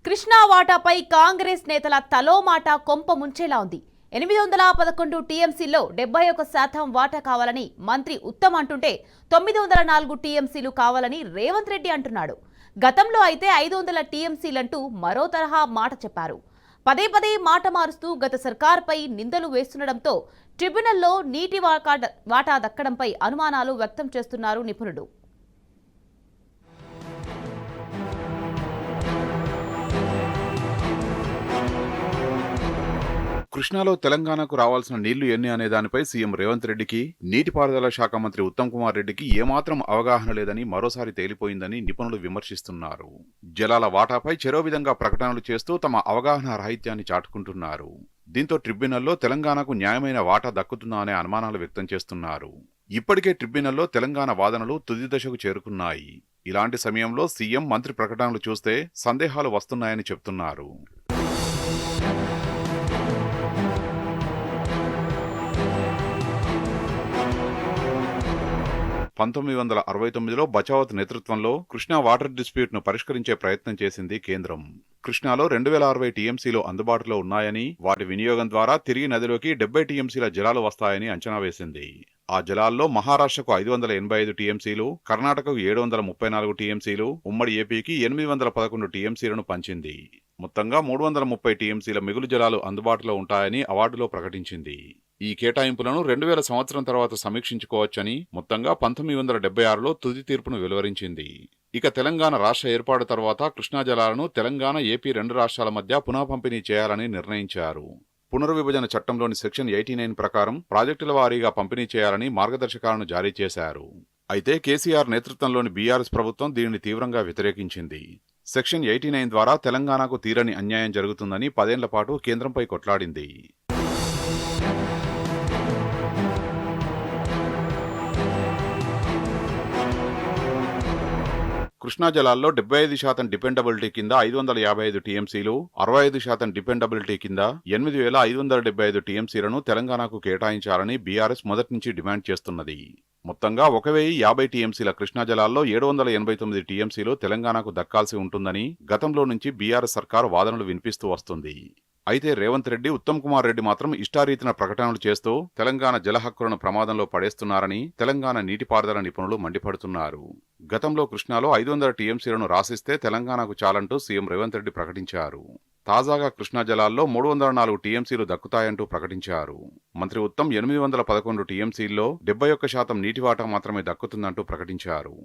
కృష్ణా వాటాపై కాంగ్రెస్ నేతల తలోమాట కొంప ముంచేలా ఉంది. 811 టీఎంసీల్లో 71% వాటా కావాలని మంత్రి ఉత్తమ్ అంటుంటే 904 టీఎంసీలు కావాలని రేవంత్ రెడ్డి అంటున్నాడు. గతంలో అయితే 500 టీఎంసీలంటూ మరో తరహా మాట చెప్పారు. పదే పదే మాట మారుస్తూ గత సర్కార్పై నిందలు వేస్తుండటంతో ట్రిబ్యునల్లో నీటి వాటా దక్కడంపై అనుమానాలు వ్యక్తం చేస్తున్నారు నిపుణులు. కృష్ణాలో తెలంగాణకు రావాల్సిన నీళ్లు ఎన్ని అనే దానిపై సీఎం రేవంత్ రెడ్డికి, నీటిపారుదల శాఖ మంత్రి ఉత్తమ్ కుమార్ రెడ్డికి ఏమాత్రం అవగాహన లేదని మరోసారి తేలిపోయిందని నిపుణులు విమర్శిస్తున్నారు. జలాల వాటాపై చెరో విధంగా ప్రకటనలు చేస్తూ తమ అవగాహన రాహిత్యాన్ని చాటుకుంటున్నారు. దీంతో ట్రిబ్యునల్లో తెలంగాణకు న్యాయమైన వాటా దక్కుతుందా అనే అనుమానాలు వ్యక్తం చేస్తున్నారు. ఇప్పటికే ట్రిబ్యునల్లో తెలంగాణ వాదనలు తుది దశకు చేరుకున్నాయి. ఇలాంటి సమయంలో సీఎం మంత్రి ప్రకటనలు చూస్తే సందేహాలు వస్తున్నాయని చెప్తున్నారు. 1969లో బచావత్ నేతృత్వంలో కృష్ణా వాటర్ డిస్ప్యూట్ ను పరిష్కరించే ప్రయత్నం చేసింది కేంద్రం. కృష్ణాలో 2060 టీఎంసీలు అందుబాటులో ఉన్నాయని, వాటి వినియోగం ద్వారా తిరిగి నదిలోకి 70 టీఎంసీల జలాలు వస్తాయని అంచనా వేసింది. ఆ జలాల్లో మహారాష్ట్రకు 585 టీఎంసీలు, కర్ణాటకకు 734 టీఎంసీలు, ఉమ్మడి ఏపీకి 811 టీఎంసీలను పంచింది. మొత్తంగా 330 టీఎంసీల మిగులు జలాలు అందుబాటులో ఉంటాయని అవార్డులో ప్రకటించింది. ఈ కేటాయింపులను 2000 సంవత్సరం తర్వాత సమీక్షించుకోవచ్చని మొత్తంగా 1976లో తుది తీర్పును వెలువరించింది. ఇక తెలంగాణ రాష్ట్ర ఏర్పాటు తర్వాత కృష్ణా జలాలను తెలంగాణ, ఏపీ రెండు రాష్ట్రాల మధ్య పునః పంపిణీ చేయాలని నిర్ణయించారు. పునర్విభజన చట్టంలోని సెక్షన్ 89 ప్రకారం ప్రాజెక్టుల వారీగా పంపిణీ చేయాలని మార్గదర్శకాలను జారీ చేశారు. అయితే కేసీఆర్ నేతృత్వంలోని బీఆర్ఎస్ ప్రభుత్వం దీనిని తీవ్రంగా వ్యతిరేకించింది. సెక్షన్ 89 ద్వారా తెలంగాణకు తీరని అన్యాయం జరుగుతుందని 10 ఏళ్ల పాటు కేంద్రంపై కొట్లాడింది. కృష్ణా జలాల్లో 75% డిపెండబిలిటీ కింద 555 టీఎంసీలు, 65% డిపెండబిలిటీ కింద 8575 టీఎంసీలను తెలంగాణకు కేటాయించాలని బీఆర్ఎస్ మొదటి నుంచి డిమాండ్ చేస్తున్నది. మొత్తంగా 1050 టీఎంసీల కృష్ణా జలాల్లో 789 టీఎంసీలు తెలంగాణకు దక్కాల్సి ఉంటుందని గతంలో నుంచి బీఆర్ఎస్ సర్కారు వాదనలు వినిపిస్తూ వస్తుంది. అయితే రేవంత్ రెడ్డి, ఉత్తమ్ కుమార్ రెడ్డి మాత్రం ఇష్టారీతిన ప్రకటనలు చేస్తూ తెలంగాణ జల హక్కులను ప్రమాదంలో పడేస్తున్నారని తెలంగాణ నీటిపారుదల నిపుణులు మండిపడుతున్నారు. గతంలో కృష్ణాలో 500 టీఎంసీలను రాసిస్తే తెలంగాణకు చాలంటూ సీఎం రేవంత్ రెడ్డి ప్రకటించారు. తాజాగా కృష్ణా జలాల్లో 304 టీఎంసీలు దక్కుతాయంటూ ప్రకటించారు. మంత్రి ఉత్తమ్ 811 టీఎంసీల్లో 71% నీటి వాటా మాత్రమే దక్కుతుందంటూ ప్రకటించారు.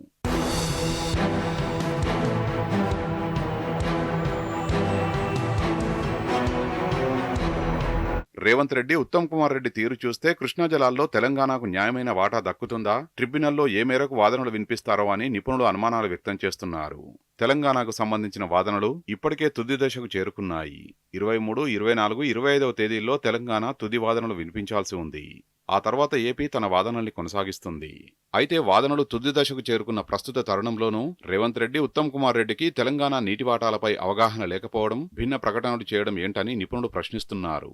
రేవంత్ రెడ్డి, ఉత్తమ్ కుమార్ రెడ్డి తీరు చూస్తే కృష్ణా జలాల్లో తెలంగాణకు న్యాయమైన వాటా దక్కుతుందా, ట్రిబ్యునల్లో ఏ మేరకు వాదనలు వినిపిస్తారో అని నిపుణులు అనుమానాలు వ్యక్తం చేస్తున్నారు. తెలంగాణకు సంబంధించిన వాదనలు ఇప్పటికే తుది దశకు చేరుకున్నాయి. 23, 24, 25వ తేదీల్లో తెలంగాణ తుది వాదనలు వినిపించాల్సి ఉంది. ఆ తర్వాత ఏపీ తన వాదనల్ని కొనసాగిస్తుంది. అయితే వాదనలు తుది దశకు చేరుకున్న ప్రస్తుత తరుణంలోనూ రేవంత్ రెడ్డి, ఉత్తమ్ కుమార్ రెడ్డికి తెలంగాణ నీటి వాటాలపై అవగాహన లేకపోవడం, భిన్న ప్రకటనలు చేయడం ఏంటని నిపుణులు ప్రశ్నిస్తున్నారు.